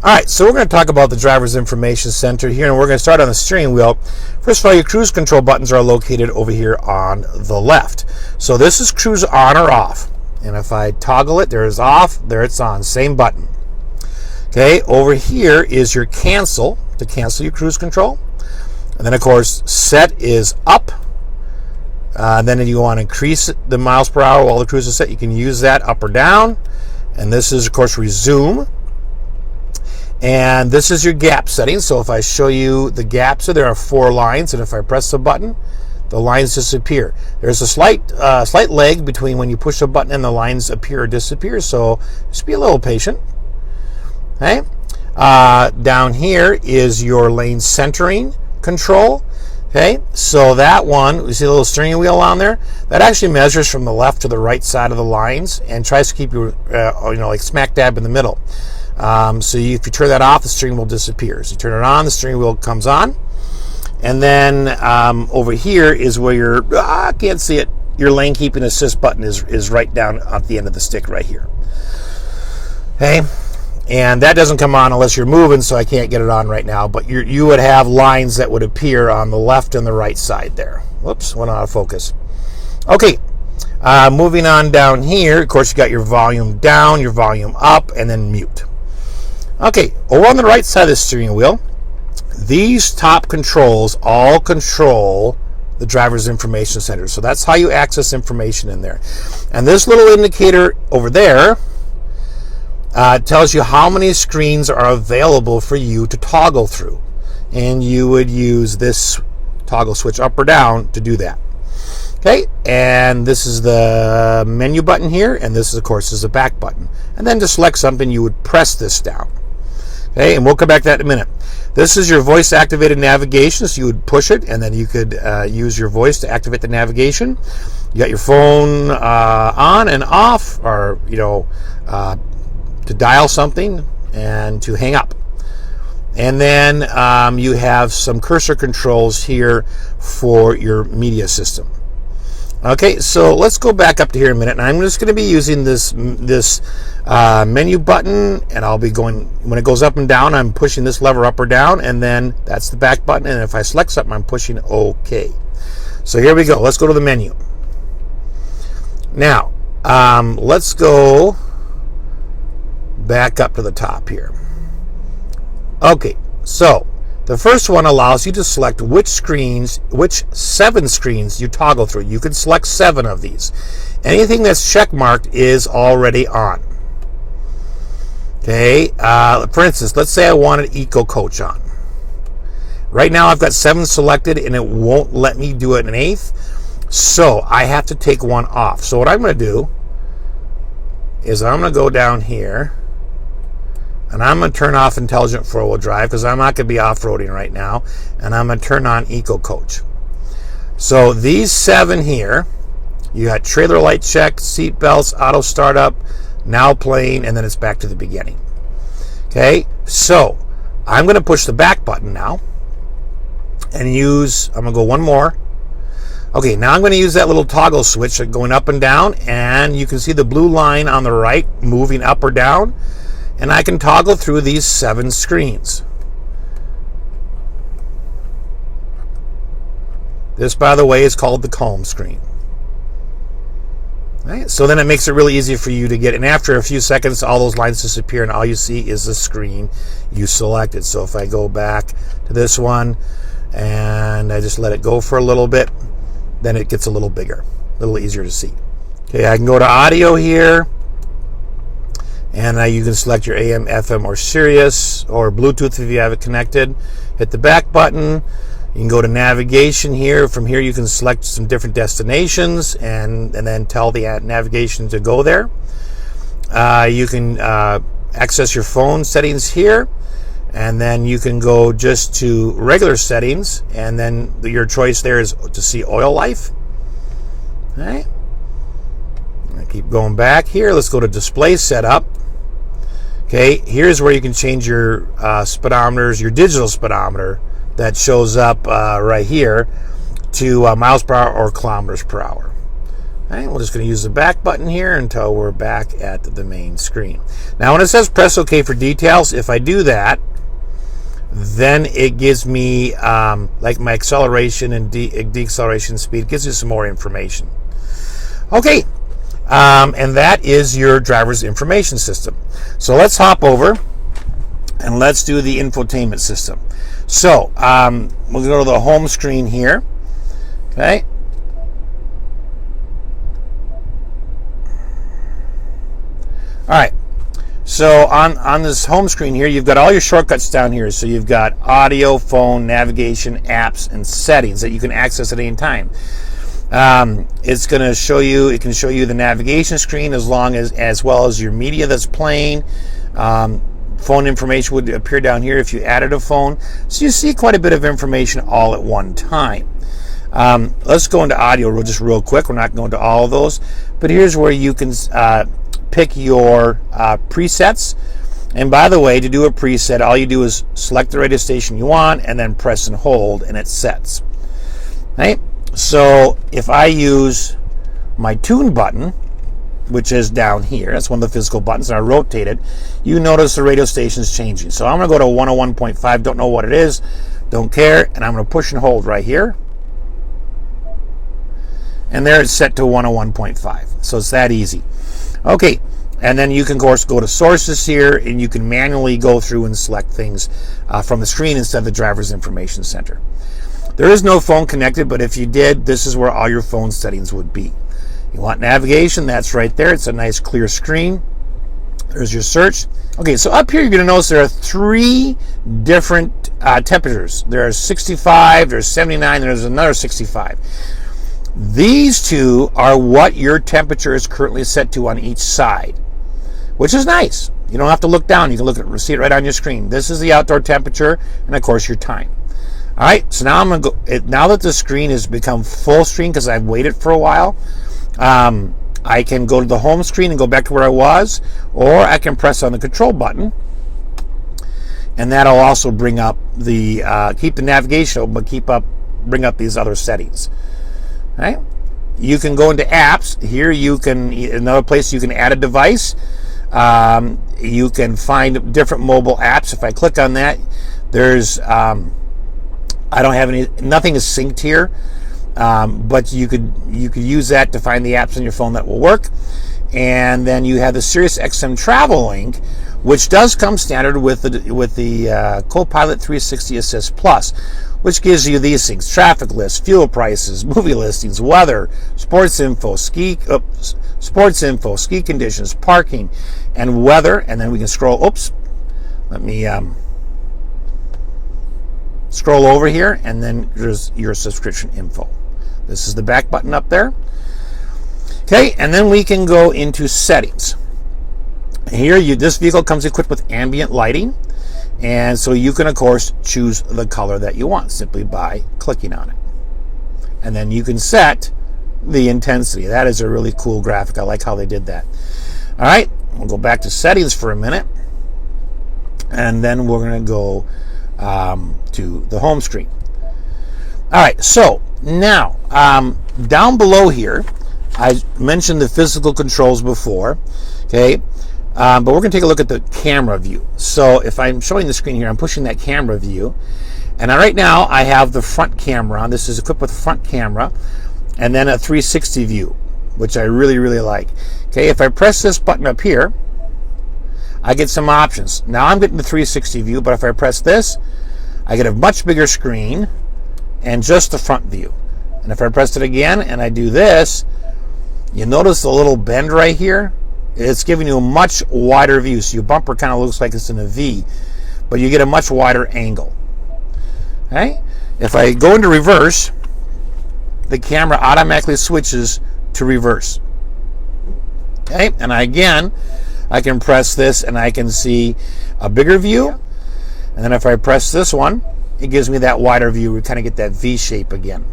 All right, so we're going to talk about the driver's information center here, and we're going to start on the steering wheel. First of all, your cruise control buttons are located over here on the left. So this is cruise on or off. And if I toggle it, there it's off, there it's on, same button. Okay, over here is your cancel, to cancel your cruise control. And then, of course, set is up. Then if you want to increase the miles per hour while the cruise is set, you can use that up or down. And this is, of course, resume. And this is your gap setting. So if I show you the gaps, so there are 4 lines, and if I press the button, the lines disappear. There's a slight lag between when you push a button and the lines appear or disappear, so just be a little patient. Okay. Down here is your lane centering control. Okay, so that one, you see the little steering wheel on there? That actually measures from the left to the right side of the lines and tries to keep you, like smack dab in the middle. If you turn that off, the steering wheel disappears. You turn it on, the steering wheel comes on. And then over here is where I can't see it, your lane keeping assist button is right down at the end of the stick right here. Okay, and that doesn't come on unless you're moving, so I can't get it on right now, but you would have lines that would appear on the left and the right side there. Whoops, went out of focus. Okay, moving on down here, of course you got your volume down, your volume up, and then mute. Okay, over on the right side of the steering wheel, these top controls all control the driver's information center. So that's how you access information in there. And this little indicator over there tells you how many screens are available for you to toggle through. And you would use this toggle switch up or down to do that. Okay, and this is the menu button here, and this, of course, is the back button. And then to select something, you would press this down. Okay, and we'll come back to that in a minute. This is your voice-activated navigation, so you would push it, and then you could use your voice to activate the navigation. You got your phone on and off, or to dial something and to hang up. And then you have some cursor controls here for your media system. Okay, so let's go back up to here in a minute, and I'm just going to be using this menu button, and I'll be going, when it goes up and down, I'm pushing this lever up or down, and then that's the back button, and if I select something, I'm pushing OK. So here we go. Let's go to the menu. Now, let's go back up to the top here. Okay, so the first one allows you to select which 7 screens you toggle through. You can select 7 of these. Anything that's check marked is already on. Okay, for instance, let's say I wanted Eco Coach on. Right now I've got 7 selected and it won't let me do it an 8th. So I have to take one off. So what I'm going to do is I'm going to go down here, and I'm going to turn off Intelligent 4-Wheel Drive because I'm not going to be off-roading right now. And I'm going to turn on Eco Coach. So these 7 here, you got trailer light check, seat belts, auto startup, now playing, and then it's back to the beginning. Okay, so I'm going to push the back button now and I'm going to go one more. Okay, now I'm going to use that little toggle switch going up and down, and you can see the blue line on the right moving up or down. And I can toggle through these 7 screens. This, by the way, is called the calm screen. Right? So then it makes it really easy for you to get, and after a few seconds, all those lines disappear, and all you see is the screen you selected. So if I go back to this one, and I just let it go for a little bit, then it gets a little bigger, a little easier to see. Okay, I can go to audio here. And you can select your AM, FM, or Sirius, or Bluetooth if you have it connected. Hit the back button. You can go to navigation here. From here you can select some different destinations and then tell the navigation to go there. You can access your phone settings here. And then you can go just to regular settings. And then your choice there is to see oil life. All right. Keep going back here. Let's go to display setup. Okay, here's where you can change your speedometers, your digital speedometer that shows up right here to miles per hour or kilometers per hour. Okay, we're just going to use the back button here until we're back at the main screen. Now, when it says press OK for details, if I do that, then it gives me like my acceleration and deceleration speed. It gives you some more information. Okay, and that is your driver's information system. So let's hop over and let's do the infotainment system. So we'll go to the home screen here. Okay. All right. So on this home screen here, you've got all your shortcuts down here. So you've got audio, phone, navigation, apps, and settings that you can access at any time. It's going to show you. It can show you the navigation screen as well as your media that's playing. Phone information would appear down here if you added a phone. So you see quite a bit of information all at one time. Let's go into audio real quick. We're not going to all of those, but here's where you can pick your presets. And by the way, to do a preset, all you do is select the radio station you want and then press and hold, and it sets. Right? So if I use my tune button, which is down here, that's one of the physical buttons, and I rotate it, you notice the radio station is changing. So I'm going to go to 101.5, don't know what it is, don't care, and I'm going to push and hold right here. And there it's set to 101.5. So it's that easy. Okay, and then you can, of course, go to sources here, and you can manually go through and select things from the screen instead of the driver's information center. There is no phone connected, but if you did, this is where all your phone settings would be. You want navigation, that's right there. It's a nice clear screen. There's your search. Okay, so up here you're going to notice there are 3 different temperatures. There's 65, there's 79, there's another 65. These 2 are what your temperature is currently set to on each side, which is nice. You don't have to look down. You can see it right on your screen. This is the outdoor temperature, and of course your time. All right, so now I'm going to go. Now that the screen has become full screen because I've waited for a while, I can go to the home screen and go back to where I was, or I can press on the control button, and that'll also bring up the keep the navigation open, but bring up these other settings. All right, you can go into apps here. You can another place you can add a device. You can find different mobile apps. If I click on that, there's I don't have nothing is synced here. But you could use that to find the apps on your phone that will work. And then you have the SiriusXM Travel Link, which does come standard with the Copilot 360 Assist Plus, which gives you these things: traffic lists, fuel prices, movie listings, weather, sports info, ski conditions, parking, and weather. And then we can scroll. Oops, let me scroll over here, and then there's your subscription info. This is the back button up there. Okay, and then we can go into settings. Here, this vehicle comes equipped with ambient lighting, and so you can, of course, choose the color that you want simply by clicking on it. And then you can set the intensity. That is a really cool graphic. I like how they did that. All right, we'll go back to settings for a minute, and then we're going to go to the home screen. All right, so now down below here, I mentioned the physical controls before, okay, but we're going to take a look at the camera view. So if I'm showing the screen here, I'm pushing that camera view, and right now I have the front camera on. This is equipped with a front camera, and then a 360 view, which I really, really like. Okay, if I press this button up here, I get some options. Now I'm getting the 360 view, but if I press this, I get a much bigger screen and just the front view. And if I press it again and I do this, you notice the little bend right here? It's giving you a much wider view. So your bumper kind of looks like it's in a V, but you get a much wider angle. Okay? If I go into reverse, the camera automatically switches to reverse. Okay? And I can press this and I can see a bigger view. And then if I press this one, it gives me that wider view. We kind of get that V shape again.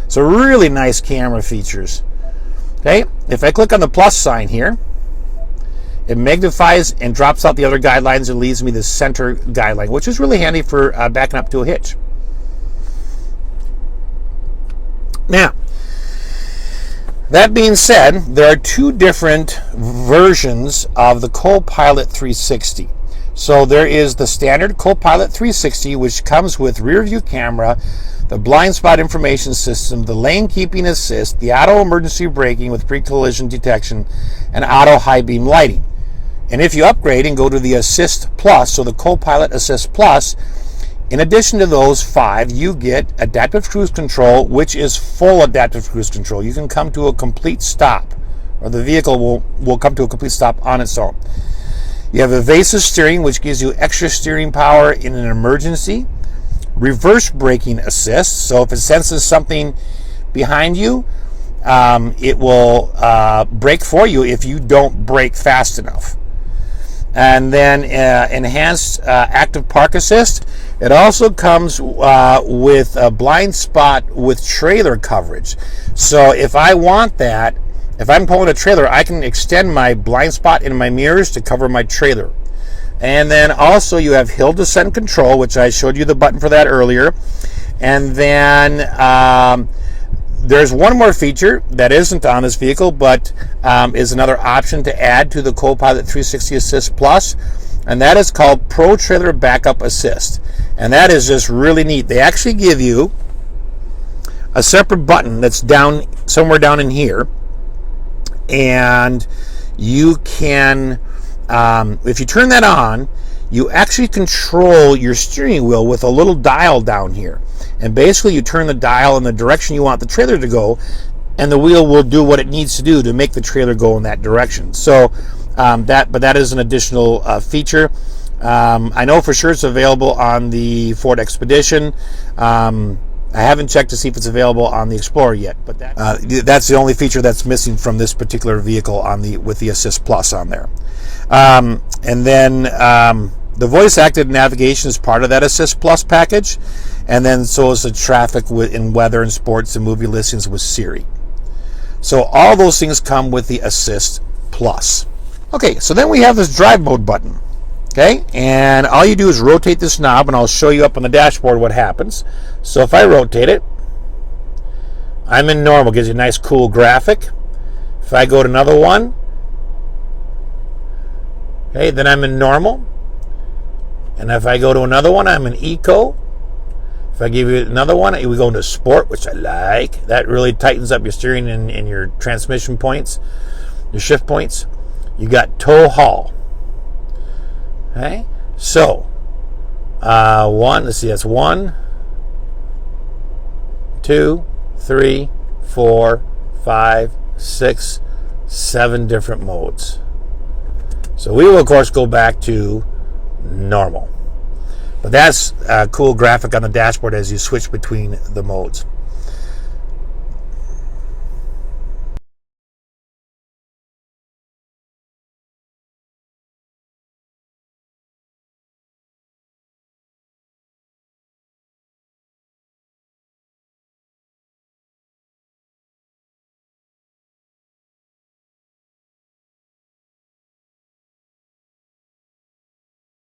So really nice camera features. Okay, if I click on the plus sign here, it magnifies and drops out the other guidelines and leaves me the center guideline, which is really handy for backing up to a hitch. Now, That being said, there are two different versions of the Copilot 360. So there is the standard Copilot 360, which comes with rear view camera, the blind spot information system, the lane keeping assist, the auto emergency braking with pre-collision detection, and auto high beam lighting. And if you upgrade and go to the Assist Plus, so the Copilot Assist Plus, in addition to those 5, you get adaptive cruise control, which is full adaptive cruise control. You can come to a complete stop, or the vehicle will come to a complete stop on its own. You have evasive steering, which gives you extra steering power in an emergency. Reverse braking assist, so if it senses something behind you, it will brake for you if you don't brake fast enough. And then enhanced active park assist. It also comes with a blind spot with trailer coverage. So if I want that, if I'm pulling a trailer, I can extend my blind spot in my mirrors to cover my trailer. And then also you have hill descent control, which I showed you the button for that earlier. And then there's one more feature that isn't on this vehicle, but is another option to add to the Copilot 360 Assist Plus, and that is called Pro Trailer Backup Assist. And that is just really neat. They actually give you a separate button that's down somewhere down in here, and you can, if you turn that on, you actually control your steering wheel with a little dial down here. And basically you turn the dial in the direction you want the trailer to go, and the wheel will do what it needs to do to make the trailer go in that direction. So that is an additional feature. I know for sure it's available on the Ford Expedition. I haven't checked to see if it's available on the Explorer yet, but that's the only feature that's missing from this particular vehicle with the Assist Plus on there. And then the voice-acted navigation is part of that Assist Plus package, and then so is the traffic in weather and sports and movie listings with Siri. So all those things come with the Assist Plus. Okay, so then we have this drive mode button. Okay, and all you do is rotate this knob, and I'll show you up on the dashboard what happens. So if I rotate it, I'm in normal, gives you a nice cool graphic. If I go to another one, okay, then I'm in normal. And if I go to another one, I'm in eco. If I give you another one, we go into sport, which I like. That really tightens up your steering and your transmission points, your shift points. You got tow haul. Okay, so let's see, that's 1, 2, 3, 4, 5, 6, 7 different modes. So we will of course go back to normal. But that's a cool graphic on the dashboard as you switch between the modes.